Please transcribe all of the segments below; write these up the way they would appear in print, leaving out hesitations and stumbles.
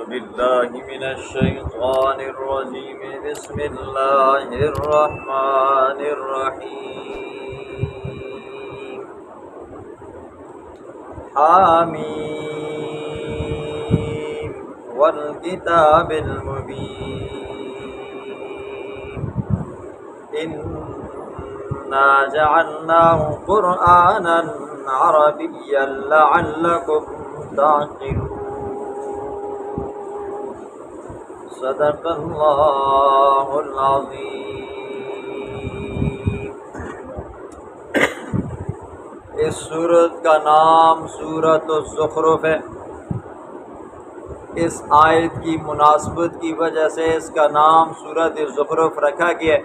بالله من الشيطان الرجيم. بسم الله الرحمن الرحيم. حاميم والكتاب المبين. إنا جعلناه قرآنا عربيا لعلكم تعقلون. صدق اللہ العظیم. اس سورت کا نام سورۃ الزخرف ہے. اس آیت کی مناسبت کی وجہ سے اس کا نام سورۃ الزخرف رکھا گیا.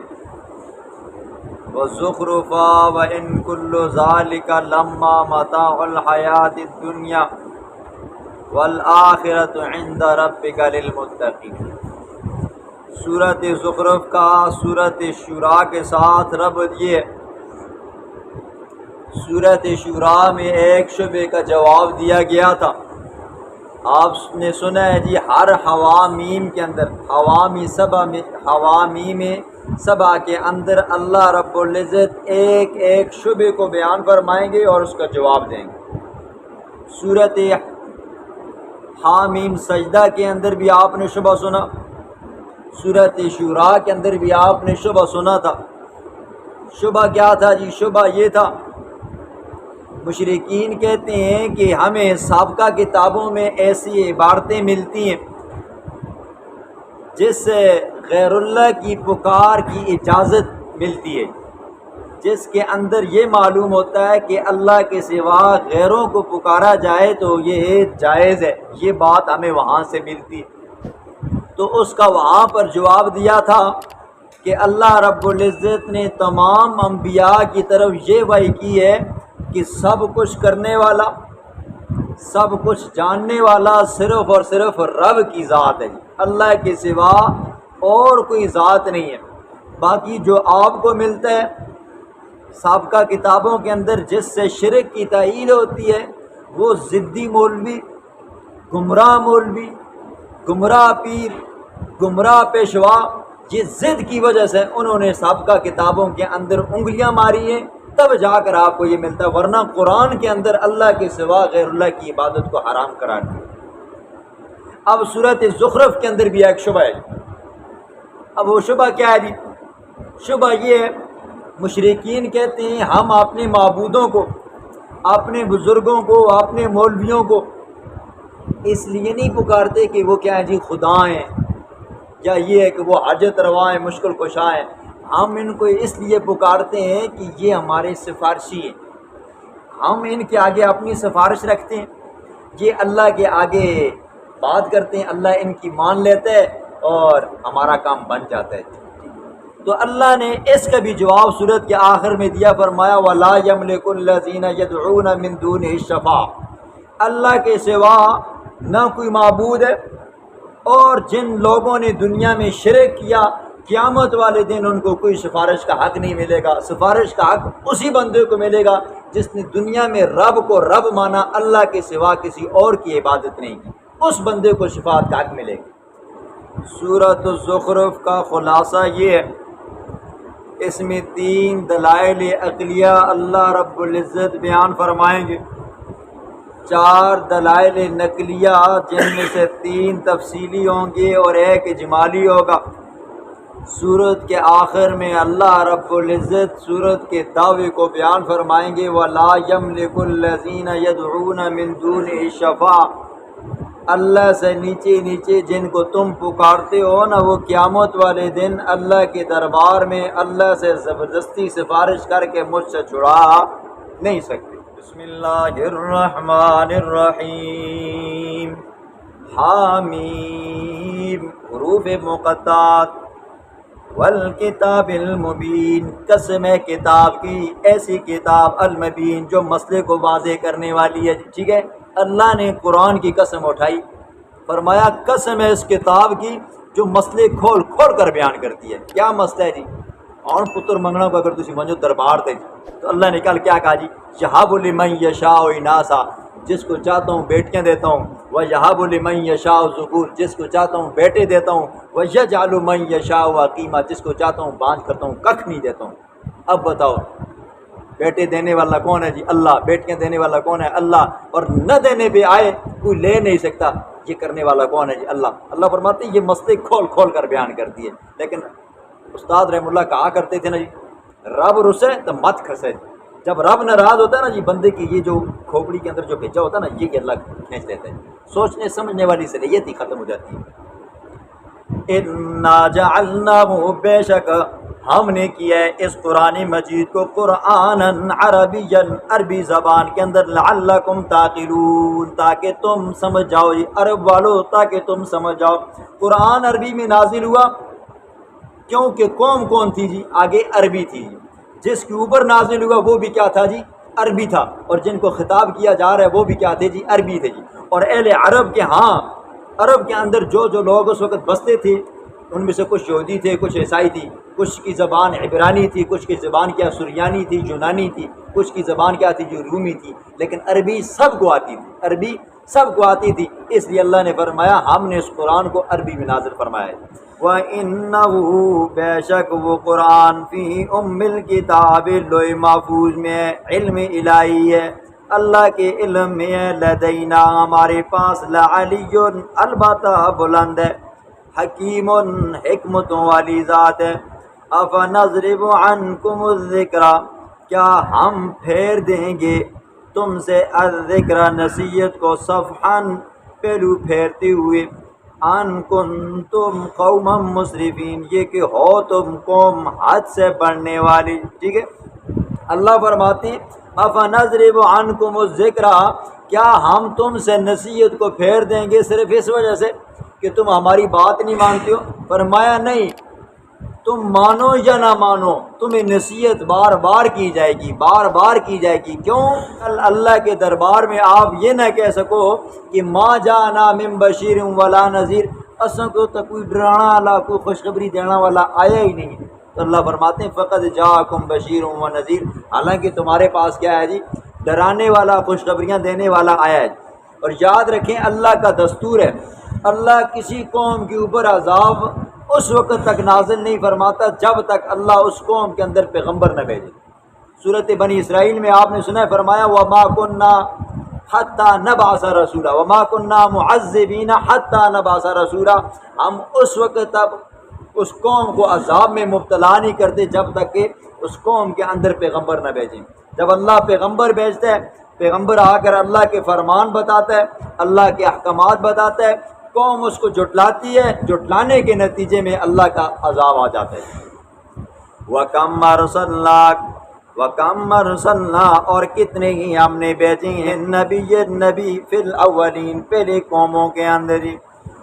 وَالزُّخْرُفَ وَإِن كُلُّ ذَلِكَ لَمَّا مَتَاعُ الْحَيَاةِ الدُّنْيَا وَالْآخِرَةُ عِندَ رَبِّكَ لِلْمُتَّقِينَ. سورۃ زخرف کا سورۃ شورى کے ساتھ ربط یہ ہے. سورۃ شورى میں ایک شبہ کا جواب دیا گیا تھا. آپ نے سنا ہے جی ہر حوامیم کے اندر حوامیم سبا کے اندر اللہ رب العزت ایک ایک شبہ کو بیان فرمائیں گے اور اس کا جواب دیں گے. سورۃ حامیم سجدہ کے اندر بھی آپ نے شبہ سنا. سورۃ شورى کے اندر بھی آپ نے شبہ سنا تھا. شبہ کیا تھا جی؟ شبہ یہ تھا مشرکین کہتے ہیں کہ ہمیں سابقہ کتابوں میں ایسی عبارتیں ملتی ہیں جس سے غیر اللہ کی پکار کی اجازت ملتی ہے، جس کے اندر یہ معلوم ہوتا ہے کہ اللہ کے سوا غیروں کو پکارا جائے تو یہ جائز ہے. یہ بات ہمیں وہاں سے ملتی ہے. تو اس کا وہاں پر جواب دیا تھا کہ اللہ رب العزت نے تمام انبیاء کی طرف یہ وحی کی ہے کہ سب کچھ کرنے والا، سب کچھ جاننے والا صرف اور صرف رب کی ذات ہے. اللہ کے سوا اور کوئی ذات نہیں ہے. باقی جو آپ کو ملتا ہے سابقہ کتابوں کے اندر جس سے شرک کی تائید ہوتی ہے، وہ ضدی مولوی، گمراہ مولوی، گمراہ پیر، گمراہ پیشوا، یہ ضد کی وجہ سے انہوں نے سابقہ کتابوں کے اندر انگلیاں ماری ہیں، تب جا کر آپ کو یہ ملتا ہے. ورنہ قرآن کے اندر اللہ کے سوا غیر اللہ کی عبادت کو حرام قرار دیا. اب سورۃ زخرف کے اندر بھی ایک شبہ ہے. اب وہ شبہ کیا ہے جی؟ شبہ یہ ہے مشرکین کہتے ہیں ہم اپنے معبودوں کو، اپنے بزرگوں کو، اپنے مولویوں کو اس لیے نہیں پکارتے کہ وہ کیا ہے جی خدا ہیں، یا یہ ہے کہ وہ حاجت روا ہیں، مشکل کشا ہیں. ہم ان کو اس لیے پکارتے ہیں کہ یہ ہمارے سفارشی ہیں. ہم ان کے آگے اپنی سفارش رکھتے ہیں، یہ اللہ کے آگے بات کرتے ہیں، اللہ ان کی مان لیتا ہے اور ہمارا کام بن جاتا ہے. تو اللہ نے اس کا بھی جواب سورت کے آخر میں دیا. فرمایا وَلَا يَمْلِكُ الَّذِينَ يَدْعُونَ مِن دُونِهِ الشَّفَاعَةَ. اللہ کے سوا نہ کوئی معبود ہے، اور جن لوگوں نے دنیا میں شرک کیا قیامت والے دن ان کو کوئی سفارش کا حق نہیں ملے گا. سفارش کا حق اسی بندے کو ملے گا جس نے دنیا میں رب کو رب مانا، اللہ کے سوا کسی اور کی عبادت نہیں کی. اس بندے کو شفاعت کا حق ملے گا. سورۃ الزخرف کا خلاصہ یہ ہے، اس میں 3 دلائل عقلیہ اللہ رب العزت بیان فرمائیں گے. 4 دلائل نقلیہ جن میں سے 3 تفصیلی ہوں گے اور 1 اجمالی ہوگا. سورت کے آخر میں اللہ رب العزت سورت کے دعوے کو بیان فرمائیں گے وَلَا يَمْلِكُ الَّذِينَ يَدْعُونَ مِن دُونِهِ الشَّفَاعَةَ. اللہ سے نیچے نیچے جن کو تم پکارتے ہو نا، وہ قیامت والے دن اللہ کے دربار میں اللہ سے زبردستی سفارش کر کے مجھ سے چھڑا نہیں سکتے. بسم اللہ الرحمن الرحیم. حامیم حروف مقطعات. والکتاب المبین، قسم ہے کتاب کی، ایسی کتاب المبین جو مسئلے کو واضح کرنے والی ہے. ٹھیک ہے، اللہ نے قرآن کی قسم اٹھائی، فرمایا قسم ہے اس کتاب کی جو مسئلے کھول کھول کر بیان کرتی ہے. کیا مسئلہ ہے جی؟ اور پتر منگنا کو اگر تسی منجو دربار تے تو اللہ نے کل کیا کہا جی؟ شہاب لمن یشاء اناسا، جس کو چاہتا ہوں بیٹیاں دیتا ہوں، وَيَهَبُ لِمَن يَشَاءُ الذُّكُورَ جس کو چاہتا ہوں بیٹے دیتا ہوں، وَيَجْعَلُ مَن يَشَاءُ عَقِيمًا جس کو چاہتا ہوں بانجھ کرتا ہوں، ککھ نہیں دیتا ہوں۔ اب بتاؤ بیٹے دینے والا کون ہے جی؟ اللہ۔ بیٹیاں دینے والا کون ہے؟ اللہ۔ اور نہ دینے پہ آئے کوئی لے نہیں سکتا، یہ کرنے والا کون ہے جی؟ اللہ۔ اللہ فرماتے ہیں یہ مسئلے کھول کھول کر بیان کر دیے، لیکن استاد رحم اللہ کہا کرتے تھے نا جی، رب رسے تو مت کھسے۔ جب رب ناراض ہوتا ہے نا جی، بندے کی یہ جو کھوپڑی کے اندر جو بھیجا ہوتا ہے نا، یہ اللہ کھینچ لیتا ہے، سوچنے سمجھنے والی صلاحیت ہی ختم ہو جاتی ہے۔ اِنَّا جَعَلْنَاهُ بے شک ہم نے کیا ہے اس قرآن مجید کو قرآنً عربیًا عربی زبان کے اندر، لعلکم تعقلون تاکہ تم سمجھ جاؤ، یہ عرب والو تاکہ تم سمجھ جاؤ۔ قرآن عربی میں نازل ہوا کیونکہ قوم کون تھی جی؟ آگے عربی تھی جی، جس کے اوپر نازل ہوا وہ بھی کیا تھا جی؟ عربی تھا، اور جن کو خطاب کیا جا رہا ہے وہ بھی کیا تھے جی؟ عربی تھے جی۔ اور اہل عرب کے ہاں عرب کے اندر جو جو لوگ اس وقت بستے تھے ان میں سے کچھ یہودی تھے، کچھ عیسائی تھی، کچھ کی زبان عبرانی تھی، کچھ کی زبان کیا سریانی تھی، یونانی تھی، کچھ کی زبان کیا تھی جو رومی تھی، لیکن عربی سب کو آتی تھی، عربی سب کو آتی تھی، اس لیے اللہ نے فرمایا ہم نے اس قرآن کو عربی میں نازل فرمایا ہے۔ وَإِنَّهُ بے شک وہ قرآن فی الکتاب لوح محفوظ میں علم الہی ہے، اللہ کے علم میں ہے، لدینا ہمارے پاس، لعلی البتہ بلند ہے، حکیم حکمتوں والی ذات ہے۔ افنضرب عنکم الذکر کیا ہم پھیر دیں گے تم سے الذکر نصیحت کو، صفحا پہلو پھیرتے ہوئے، ان کنتم قوما مسرفین یہ کہ ہو تم قوم حد سے بڑھنے والی۔ ٹھیک ہے، اللہ فرماتے ہیں افنضرب عنکم الذکر کیا ہم تم سے نصیحت کو پھیر دیں گے صرف اس وجہ سے کہ تم ہماری بات نہیں مانتے ہو؟ فرمایا نہیں، تم مانو یا نہ مانو تمہیں نصیحت بار بار کی جائے گی، بار بار کی جائے گی۔ کیوں؟ اللہ کے دربار میں آپ یہ نہ کہہ سکو کہ ما جانا من بشیر ولا نذیر، اساں کو تو کوئی ڈرانا والا، کوئی خوشخبری دینا والا آیا ہی نہیں۔ تو اللہ فرماتے ہیں فقد جاءکم بشیر و نذیر، حالانکہ تمہارے پاس کیا ہے جی؟ ڈرانے والا، خوشخبریاں دینے والا آیا ہے۔ اور یاد رکھیں اللہ کا دستور ہے، اللہ کسی قوم کے اوپر عذاب اس وقت تک نازل نہیں فرماتا جب تک اللہ اس قوم کے اندر پیغمبر نہ بھیجے۔ صورت بنی اسرائیل میں آپ نے سنا ہے، فرمایا وَمَا كُنَّا حَتَّى نَبْعَثَ رَسُولًا وَمَا كُنَّا مُعَذِّبِينَ حَتَّى نَبْعَثَ رَسُولًا، ہم اس وقت تک اس قوم کو عذاب میں مبتلا نہیں کرتے جب تک کہ اس قوم کے اندر پیغمبر نہ بھیجیں۔ جب اللہ پیغمبر بھیجتا ہے، پیغمبر آ کر اللہ کے فرمان بتاتا ہے، اللہ کے احکامات بتاتا ہے، قوم اس کو جھٹلاتی ہے، جھٹلانے کے نتیجے میں اللہ کا عذاب آ جاتا ہے۔ وَكَمْ أَرْسَلْنَا اور کتنے ہی ہم نے بھیجے ہیں نبی فی الاولین پہلے قوموں کے اندر ہی،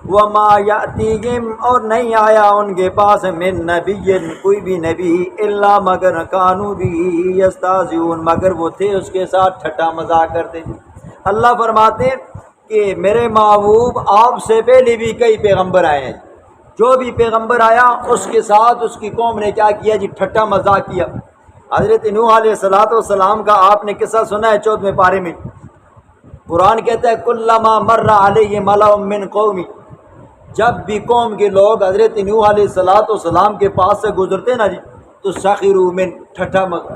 وَمَا يَأْتِيهِمْ اور نہیں آیا ان کے پاس من نبی کوئی بھی نبی الا مگر کانوا بہ یستہزئون مگر وہ تھے اس کے ساتھ ٹھٹا مذاق کرتے۔ اللہ فرماتے کہ میرے محبوب آپ سے پہلے بھی کئی پیغمبر آئے ہیں، جو بھی پیغمبر آیا اس کے ساتھ اس کی قوم نے کیا کیا جی؟ ٹھٹا مذاق کیا۔ حضرت نوح علیہ السلام کا آپ نے قصہ سنا ہے 14ویں پارے میں، قرآن کہتا ہے کلما مر علیہ ملأ من قومی، جب بھی قوم کے لوگ حضرت نوح علیہ السلام کے پاس سے گزرتے نا جی تو سخروا من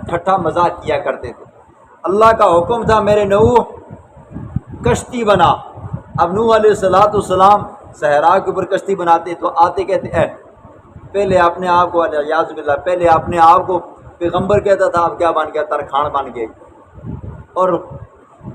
ٹھٹا مذاق کیا کرتے تھے۔ اللہ کا حکم تھا میرے نوح کشتی بنا۔ اب نوح علیہ السلام صحرا کے اوپر کشتی بناتے تو آتے کہتے پہلے اپنے آپ کو یاذ باللہ پہلے اپنے آپ کو پیغمبر کہتا تھا، اب کیا بن گیا؟ ترخان بن گئے۔ اور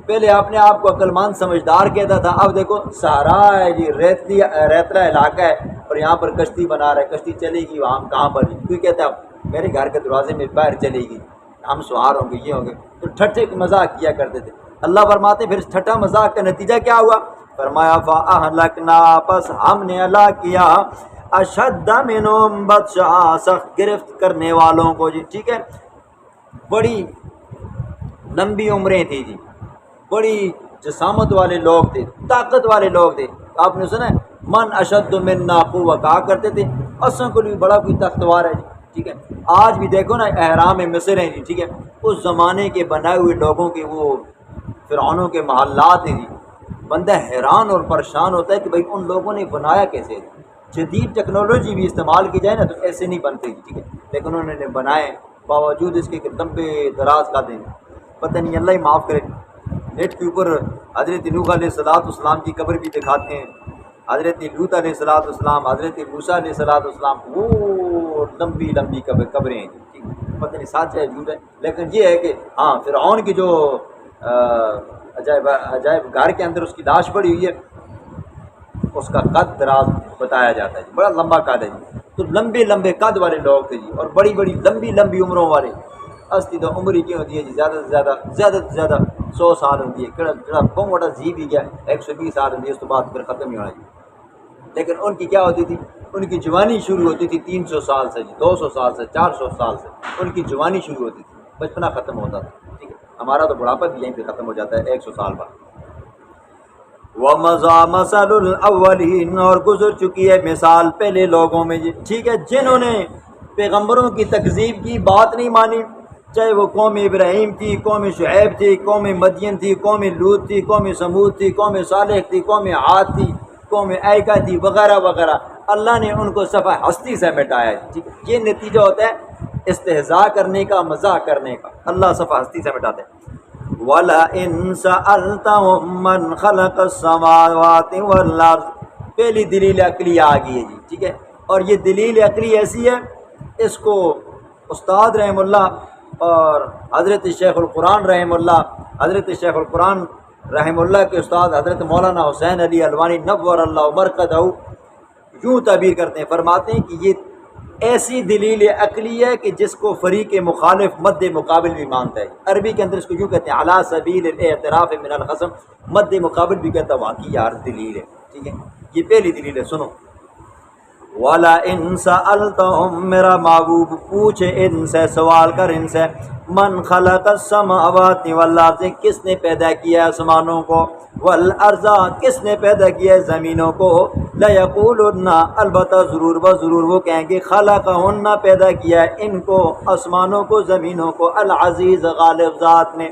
پہلے اپنے آپ کو عقل مند سمجھدار کہتا تھا، اب دیکھو صحرا ہے جی، ریتلا علاقہ ہے اور یہاں پر کشتی بنا رہا ہے، کشتی چلے گی وہاں کہاں پر؟ کوئی کہتا ہے میرے گھر کے دروازے میں باہر چلے گی، ہم سوار ہوں گے، یہ ہوں گے، تو ٹھٹے مذاق کیا کرتے تھے۔ اللہ فرماتے پھر اس ٹھٹا مذاق کا نتیجہ کیا ہوا؟ فرمایا فَأَهْلَكْنَا پس ہم نے ہلاک کیا اشد منہم بطشا سخت گرفت کرنے والوں کو جی۔ ٹھیک ہے، بڑی لمبی عمریں تھی جی، بڑی جسامت والے لوگ تھے، طاقت والے لوگ تھے۔ آپ نے سنا ہے من اشد منا قوہ کہا کرتے تھے، اسوں کو بھی بڑا کوئی طاقتور ہے جی۔ ٹھیک ہے، آج بھی دیکھو نا احرام مصر ہیں جی، ٹھیک ہے، اس زمانے کے بنائے ہوئے لوگوں کے وہ فرعونوں کے محلات ہیں جی، بندہ حیران اور پریشان ہوتا ہے کہ بھئی ان لوگوں نے بنایا کیسے؟ جدید ٹیکنالوجی بھی استعمال کی جائے نا تو ایسے نہیں بنتے جی، ٹھیک ہے، لیکن انہوں نے بنائے باوجود اس کے کہ لمبے دراز کا دیں، پتہ نہیں اللہ ہی معاف کرے۔ نیٹ کے اوپر حضرت نوح علیہ السلام کی قبر بھی دکھاتے ہیں، حضرت لوط علیہ السلام، حضرت موسیٰ علیہ السلام، وہ لمبی لمبی قبریں ہیں جی، پتہ نہیں سچ ہے جھوٹ ہے، لیکن یہ ہے کہ ہاں فرعون کی جو عجائب گھر کے اندر اس کی لاش پڑی ہوئی ہے، اس کا قد دراز بتایا جاتا ہے جی، بڑا لمبا قد ہے جی۔ تو لمبے لمبے قد والے لوگ تھے جی، اور بڑی بڑی لمبی لمبی عمروں والے۔ اصلی تو عمر ہی کیوں ہوتی ہے جی، زیادہ سے زیادہ 100 سال ہوتی ہے، کڑا بہت موٹا جی بھی گیا 120 سال ہوتی ہے، اس کے بعد پھر ختم ہی ہونا جی۔ لیکن ان کی کیا ہوتی تھی؟ ان کی جوانی شروع ہوتی تھی 300 سال سے جی، 200 سال سے، 400 سال سے ان کی جوانی شروع ہوتی تھی، بچپنا ختم ہوتا تھا، ٹھیک ہے۔ ہمارا تو بڑھاپا بھی یہیں پہ ختم ہو جاتا ہے 100 سال بعد۔ وَمَضَى مَثَلُ الْأَوَّلِينَ، اور گزر چکی ہے مثال پہلے لوگوں میں جی، ٹھیک ہے، جنہوں نے پیغمبروں کی تکذیب کی، بات نہیں مانی، چاہے وہ قوم ابراہیم تھی، قوم شعیب تھی، قوم مدین تھی، قوم لوط تھی، قوم سمود تھی، قوم صالح تھی، قوم عاد تھی، قوم ایکا تھی، وغیرہ وغیرہ، اللہ نے ان کو صفحہ ہستی سے مٹایا جی، ٹھیک ہے۔ یہ نتیجہ ہوتا ہے استہزاء کرنے کا، مذاق کرنے کا، اللہ صفحہ ہستی سے مٹاتے ہیں۔ وَلَئِن سَأَلْتَهُم مَّنْ خَلَقَ السَّمَاوَاتِ وَالْأَرْضَ، پہلی دلیل عقلی آ گئی ہے جی، ٹھیک ہے، اور یہ دلیل عقلی ایسی ہے، اس کو استاد رحم اللہ اور حضرت شیخ القرآن رحم اللہ، حضرت شیخ القرآن رحم اللہ کے استاد حضرت مولانا حسین علی الوانی نور اللہ مرقدہ یوں تعبیر کرتے ہیں، فرماتے ہیں کہ یہ ایسی دلیل عقلی ہے کہ جس کو فریق مخالف مد مقابل بھی مانتا ہے۔ عربی کے اندر اس کو یوں کہتے ہیں علی سبیل الاعتراف من الخصم، مد مقابل بھی کہتا ہے واقعی یار دلیل ہے، ٹھیک ہے۔ یہ پہلی دلیل ہے، سنو۔ وَلَئِن سَأَلْتَهُم، میرا محبوب پوچھے ان سے، سوال کر ان سے، من خلق السماوات والارض، کس نے پیدا کیا آسمانوں کو، والارض، کس نے پیدا کیا زمینوں کو، لَيَقُولُنَّ، البتہ ضرور وہ کہیں گے، خلقہن، پیدا کیا ان کو، آسمانوں کو، زمینوں کو، العزیز، غالب ذات نے،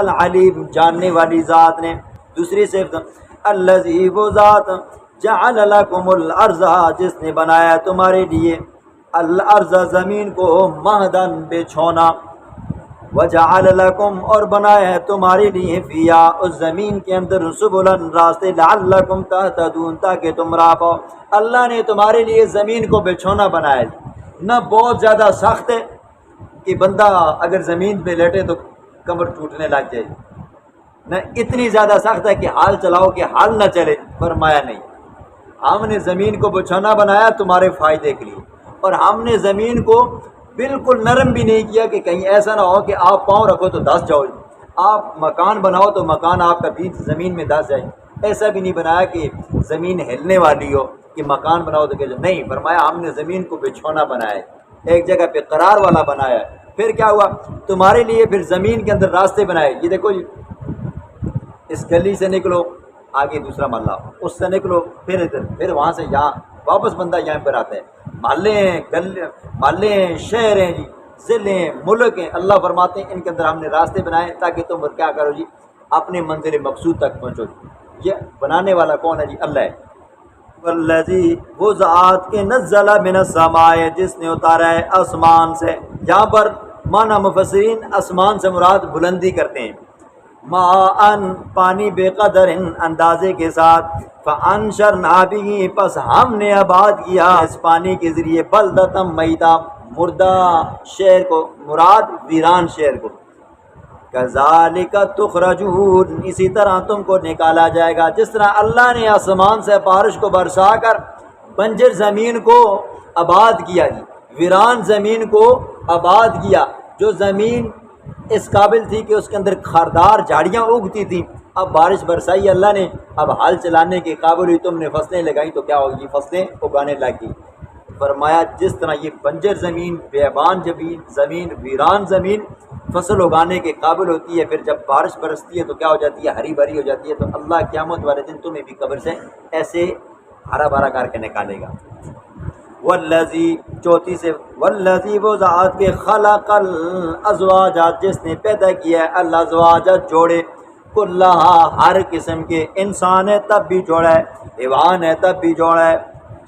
العلیم، جاننے والی ذات نے۔ دوسری صفت، الذی، وہ ذات، جعل لکم الارض، جس نے بنایا تمہارے لیے، الارض، زمین کو، مہدن، بچھونا، وجعل لکم، اور بنایا ہے تمہارے لیے، فیا، اس زمین کے اندر، سبلن، راستے، لعلکم تہتدون، تاکہ تم راہ پاؤ۔ اللہ نے تمہارے لیے زمین کو بچھونا بنایا، نہ بہت زیادہ سخت ہے کہ بندہ اگر زمین پہ لیٹے تو کمر ٹوٹنے لگ جائے، نہ اتنی زیادہ سخت ہے کہ حال چلاؤ کہ حال نہ چلے، فرمایا نہیں، ہم نے زمین کو بچھونا بنایا تمہارے فائدے کے لیے، اور ہم نے زمین کو بالکل نرم بھی نہیں کیا کہ کہیں ایسا نہ ہو کہ آپ پاؤں رکھو تو دس جاؤ، آپ مکان بناؤ تو مکان آپ کا بیچ زمین میں دس جائے، ایسا بھی نہیں بنایا کہ زمین ہلنے والی ہو کہ مکان بناؤ تو کہ نہیں، فرمایا ہم نے زمین کو بچھونا بنایا، ایک جگہ پہ قرار والا بنایا۔ پھر کیا ہوا؟ تمہارے لیے پھر زمین کے اندر راستے بنائے، یہ دیکھو جی، اس گلی سے نکلو، آگے دوسرا محلہ، اس سے نکلو، پھر ادھر، پھر وہاں سے یہاں واپس بندہ یہاں پر آتا ہے، محلے ہیں، شہر ہیں جی، ضلع ہیں، ملک ہیں، اللہ فرماتے ہیں ان کے اندر ہم نے راستے بنائے تاکہ تم کیا کرو جی، اپنے منزل مقصود تک پہنچو جی۔ یہ بنانے والا کون ہے جی؟ اللہ ہے۔ والذی، وہ ذات کے، نزل من السماء، جس نے اتارا ہے آسمان سے، یہاں پر معنی مفسرین آسمان سے مراد بلندی کرتے ہیں، ماءً، پانی، بے قدر، اندازے کے ساتھ، فانشرنا به، پس ہم نے آباد کیا اس پانی کے ذریعے، بلدۃ میتا، مردہ شہر کو، مراد ویران شہر کو، کذالک تخرجون، اسی طرح تم کو نکالا جائے گا، جس طرح اللہ نے آسمان سے بارش کو برسا کر بنجر زمین کو آباد کیا جی، ویران زمین کو آباد کیا، جو زمین اس قابل تھی کہ اس کے اندر خاردار جھاڑیاں اگتی تھیں، اب بارش برسائی اللہ نے، اب حل چلانے کے قابل ہوئی، تم نے فصلیں لگائیں تو کیا ہوگی؟ فصلیں اگانے لگی۔ فرمایا جس طرح یہ بنجر زمین، بیابان زمین، ویران زمین فصل اگانے کے قابل ہوتی ہے، پھر جب بارش برستی ہے تو کیا ہو جاتی ہے؟ ہری بھری ہو جاتی ہے، تو اللہ قیامت والے دن تمہیں بھی قبر سے ایسے ہرا بھرا کر کے نکالے گا۔ والذی، چوتھی سے، والذی، وہ ذات کے، خلق الازواج، جس نے پیدا کیا ہے الازواج، جوڑے، کلہا ہر قسم کے، انسان ہے تب بھی جوڑا ہے، حیوان ہے تب بھی جوڑا ہے،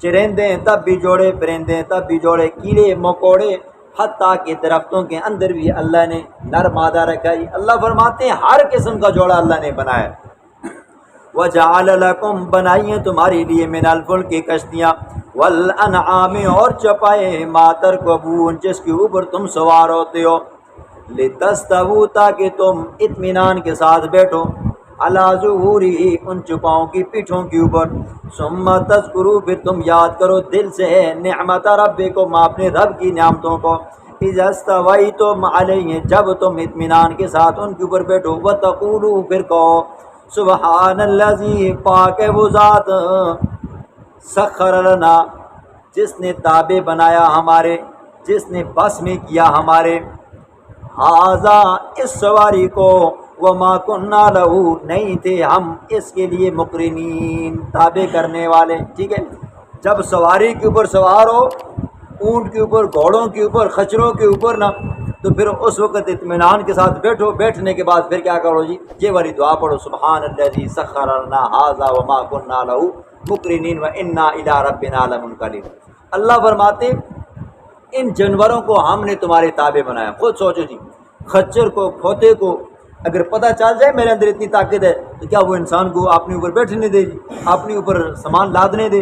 چرندے ہیں تب بھی جوڑے، پرندے ہیں تب بھی جوڑے، کیڑے مکوڑے، حتیٰ کہ درختوں کے اندر بھی اللہ نے نر مادہ رکھا ہے۔ اللہ فرماتے ہیں ہر قسم کا جوڑا اللہ نے بنایا۔ وَجَعَلَ لَكُمْ بنائی ہیں تمہارے لیے من الفلک کی کشتیاں، والانعام اور چپائے، ما ترکبون جس کے اوپر تم سوار ہوتے ہو، لتستووا تاکہ تم اطمینان کے ساتھ بیٹھو، علی ظہورہ ان چپاؤں کی پیٹھوں کے اوپر، ثم تذکروا پھر تم یاد کرو دل سے نعمت ربکم اپنے رب کی نعمتوں کو، اذا استویتم علیہ جب تم اطمینان کے ساتھ ان کے اوپر بیٹھو، وتقولوا پھر کہو سبحان الذی پاک ہے وہ ذات، سخر لنا جس نے تابع بنایا ہمارے، جس نے بس میں کیا ہمارے، ھذا اس سواری کو، وما کننا لہو نہیں تھے ہم اس کے لیے مقرنین تابع کرنے والے۔ ٹھیک ہے، جب سواری کے اوپر سوار ہو، اونٹ کے اوپر، گھوڑوں کے اوپر، خچروں کے اوپر نا، تو پھر اس وقت اطمینان کے ساتھ بیٹھو، بیٹھنے کے بعد پھر کیا کرو جی، یہ والی دعا پڑھو سبحان الذی سخر لنا ھذا وما کننا لہو مقرنین وانا الی ربنا لمنقلبون۔ اللہ فرماتے ان جانوروں کو ہم نے تمہارے تابع بنایا۔ خود سوچو جی، خچر کو، کھوتے کو اگر پتہ چل جائے میرے اندر اتنی طاقت ہے تو کیا وہ انسان کو اپنے اوپر بیٹھنے دے گی، اپنے اوپر سامان لادنے دے؟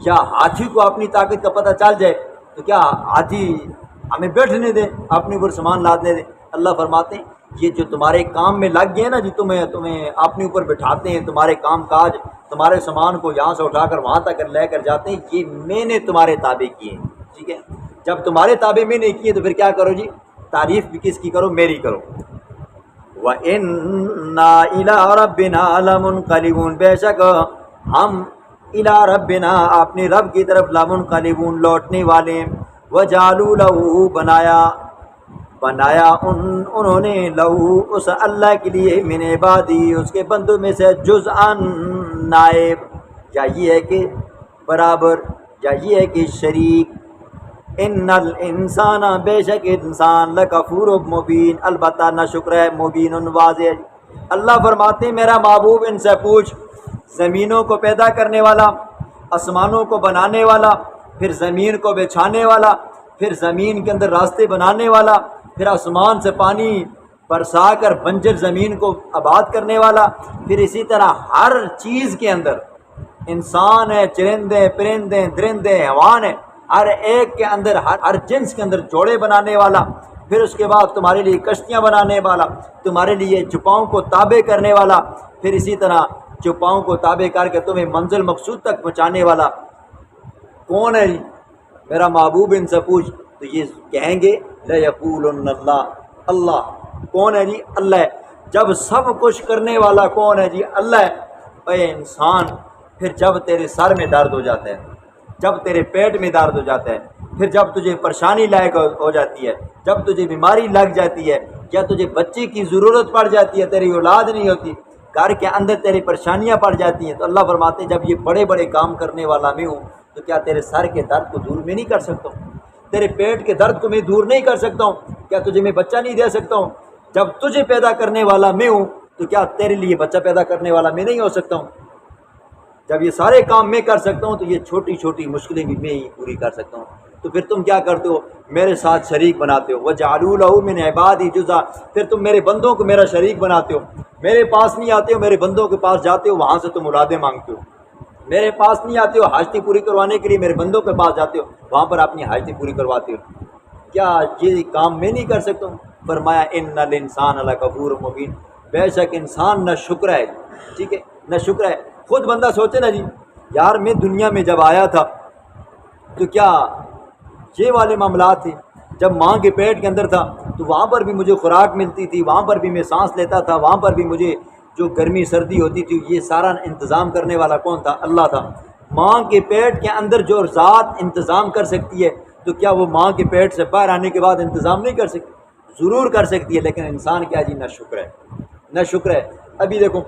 یا ہاتھی کو اپنی طاقت کا پتہ چل جائے تو کیا ہاتھی ہمیں بیٹھنے دے، اپنے اوپر سامان لادنے دے؟ اللہ فرماتے ہیں یہ جو تمہارے کام میں لگ گئے نا جی، تمہیں اپنے اوپر بٹھاتے ہیں، تمہارے کام کاج، تمہارے سامان کو یہاں سے اٹھا کر وہاں تک لے کر جاتے ہیں، یہ میں نے تمہارے تابع کیے ہیں۔ ٹھیک ہے، جب تمہارے تابع میں نے کیے تو پھر کیا کرو جی، تعریف بھی کس کی کرو؟ میری کرو۔ وَإِنَّا إِلَىٰ رَبِّنَا لَمُنْقَلِبُونَ بے شک ہم إِلَىٰ رَبِّنَا اپنے رب کی طرف لَمُنْقَلِبُونَ لوٹنے والے ہیں۔ وَجَعَلُوا لَهُ بنایا انہوں نے لہو اس اللہ کے لیے من عبادی اس کے بندوں میں سے جزءاً نائب، یا یہ ہے کہ برابر، یا یہ ہے کہ شریک، ان الانسان بے شک انسان لکفور مبین البتہ نہ شکر ہے مبین واضح۔ اللہ فرماتے ہیں میرا محبوب ان سے پوچھ، زمینوں کو پیدا کرنے والا، آسمانوں کو بنانے والا، پھر زمین کو بچھانے والا، پھر زمین کے اندر راستے بنانے والا، پھر آسمان سے پانی برسا کر بنجر زمین کو آباد کرنے والا، پھر اسی طرح ہر چیز کے اندر انسان ہے، چرندے، پرندے، درندے، حیوان ہے، ہر ایک کے اندر، ہر جنس کے اندر جوڑے بنانے والا، پھر اس کے بعد تمہارے لیے کشتیاں بنانے والا، تمہارے لیے چپاؤں کو تابع کرنے والا، پھر اسی طرح چپاؤں کو تابع کر کے تمہیں منزل مقصود تک پہنچانے والا کون ہے جی؟ میرا محبوب ان سے پوچھ، تو یہ کہیں گے لَيَقُولُنَّ اللَّهُ، اللہ کون ہے جی؟ اللہ ہے۔ جب سب کچھ کرنے والا کون ہے جی؟ اللہ ہے۔ اے انسان، پھر جب تیرے سر میں درد ہو جاتا ہے، جب تیرے پیٹ میں درد ہو جاتا ہے، پھر جب تجھے پریشانی لائق ہو جاتی ہے، جب تجھے بیماری لگ جاتی ہے، یا تجھے بچے کی ضرورت پڑ جاتی ہے، تیری اولاد نہیں ہوتی، گھر کے اندر تیری پریشانیاں پڑ جاتی ہیں، تو اللہ فرماتے ہیں جب یہ بڑے بڑے کام کرنے والا میں ہوں تو کیا تیرے سر کے درد کو دور میں نہیں کر سکتا ہوں؟ تیرے پیٹ کے درد کو میں دور نہیں کر سکتا ہوں؟ کیا تجھے میں بچہ نہیں دے سکتا ہوں؟ جب تجھے پیدا کرنے والا میں ہوں تو کیا تیرے لیے بچہ پیدا کرنے والا میں نہیں ہو سکتا ہوں؟ جب یہ سارے کام میں کر سکتا ہوں تو یہ چھوٹی چھوٹی مشکلیں بھی میں ہی پوری کر سکتا ہوں۔ تو پھر تم کیا کرتے ہو؟ میرے ساتھ شریک بناتے ہو۔ وَجَعَلُوا لَهُ مِنْ عِبَادِي جُزْءًا، پھر تم میرے بندوں کو میرا شریک بناتے ہو۔ میرے پاس نہیں آتے ہو، میرے بندوں کے پاس جاتے ہو، وہاں سے تم اولادیں مانگتے ہو۔ میرے پاس نہیں آتے ہو، حاجتیں پوری کروانے کے لیے میرے بندوں کے پاس جاتے ہو، وہاں پر اپنی حاجتیں پوری کرواتے ہو۔ کیا یہ کام میں نہیں کر سکتا ہوں؟ فرمایا ان الانسان لکفور مبین، بے شک انسان نہ شکر ہے۔ ٹھیک ہے، نہ شکر ہے۔ خود بندہ سوچے نا جی، یار میں دنیا میں جب آیا تھا تو کیا یہ والے معاملات تھے؟ جب ماں کے پیٹ کے اندر تھا تو وہاں پر بھی مجھے خوراک ملتی تھی، وہاں پر بھی میں سانس لیتا تھا، وہاں پر بھی مجھے جو گرمی سردی ہوتی تھی یہ سارا انتظام کرنے والا کون تھا؟ اللہ تھا۔ ماں کے پیٹ کے اندر جو ذات انتظام کر سکتی ہے تو کیا وہ ماں کے پیٹ سے باہر آنے کے بعد انتظام نہیں کر سکتی؟ ضرور کر سکتی ہے، لیکن انسان کیا جی؟ نہ شکر ہے، نہ شکر ہے۔ ابھی دیکھو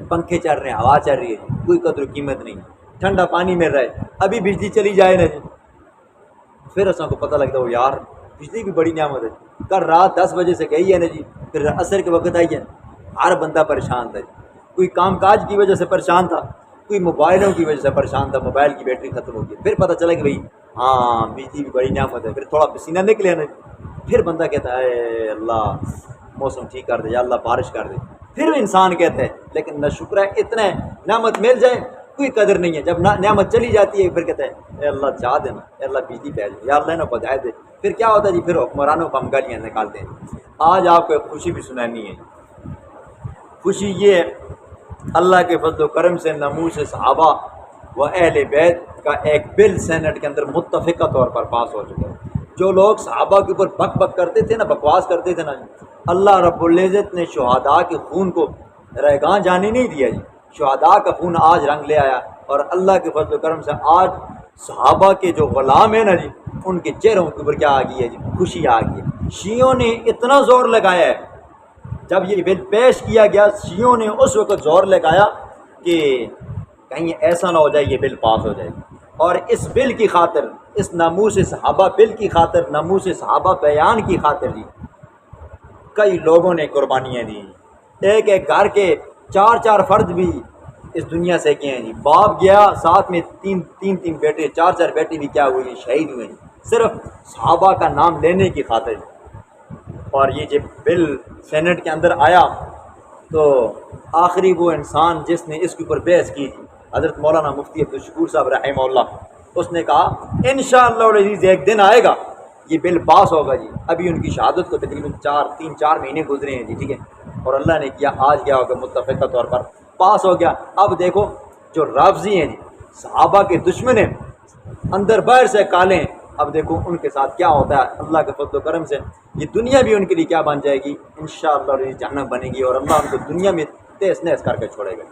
پنکھے چل رہے ہیں، ہوا چل رہی ہے، کوئی قدر و قیمت نہیں، ٹھنڈا پانی مل رہا ہے، ابھی بجلی چلی جائے نا جی پھر اساں کو پتہ لگتا ہو یار بجلی بھی بڑی نعمت ہے۔ کل رات 10 بجے سے گئی ہے نا جی، پھر عصر کے وقت آئی ہے، ہر بندہ پریشان تھا، کوئی کام کاج کی وجہ سے پریشان تھا، کوئی موبائلوں کی وجہ سے پریشان تھا، موبائل کی بیٹری ختم ہو گئی، پھر پتہ چلا کہ بھئی ہاں بجلی بھی بڑی نعمت ہے، پھر تھوڑا پسینہ نکلے نا، پھر بندہ کہتا ہے اے اللہ موسم ٹھیک کر دے یا اللہ بارش کر دے، پھر انسان کہتا ہے لیکن نہ شکر ہے اتنا نعمت مل جائے کوئی قدر نہیں ہے، جب نعمت چلی جاتی ہے پھر کہتا ہے اے اللہ چاہ دینا، اے اللہ بجلی پہ جائے یا اللہ نہ بجائے دے، پھر کیا ہوتا ہے جی پھر حکمرانوں کو ہم گالیاں نکالتے ہیں۔ آج آپ کو ایک خوشی بھی سنانی ہے، خوشی یہ ہے اللہ کے فضل و کرم سے ناموس صحابہ و اہل بیت کا ایک بل سینٹ کے اندر متفقہ طور پر پاس ہو چکا ہے۔ جو لوگ صحابہ کے اوپر بک بک کرتے تھے نا، بکواس کرتے تھے نا، اللہ رب العزت نے شہداء کے خون کو ریگاں جانے نہیں دیا جی، شہداء کا خون آج رنگ لے آیا، اور اللہ کے فضل و کرم سے آج صحابہ کے جو غلام ہیں نا جی، ان کے چہروں کے اوپر کیا آ گئی ہے جی، خوشی آ گئی ہے۔ شیعوں نے اتنا زور لگایا ہے، جب یہ بل پیش کیا گیا شیعوں نے اس وقت زور لگایا کہ کہیں ایسا نہ ہو جائے یہ بل پاس ہو جائے، اور اس بل کی خاطر، اس ناموس صحابہ بل کی خاطر، ناموس صحابہ بیان کی خاطر جی کئی لوگوں نے قربانیاں دی، ایک ایک گھر کے چار چار فرد بھی اس دنیا سے گئے ہیں جی، باپ گیا ساتھ میں تین بیٹے، چار چار بیٹے بھی کیا ہوئے شہید ہوئے ہیں، صرف صحابہ کا نام لینے کی خاطر۔ اور یہ جب بل سینٹ کے اندر آیا تو آخری وہ انسان جس نے اس کے اوپر بحث کی تھی حضرت مولانا مفتی عبدالشکور صاحب رحمہ اللہ، اس نے کہا انشاءاللہ العزیز ایک دن آئے گا یہ بل پاس ہوگا جی۔ ابھی ان کی شہادت کو تقریباً 3-4 مہینے گزرے ہیں جی، ٹھیک ہے، اور اللہ نے کیا آج کیا ہوگا متفقہ طور پر پاس ہو گیا۔ اب دیکھو جو رافضی ہیں جی، صحابہ کے دشمن ہیں، اندر باہر سے کالے ہیں، اب دیکھو ان کے ساتھ کیا ہوتا ہے اللہ کے فضل و کرم سے، یہ دنیا بھی ان کے لیے کیا بن جائے گی، انشاءاللہ جہنم بنے گی، اور اللہ ان کو دنیا میں تیس نیس کر کے چھوڑے گا۔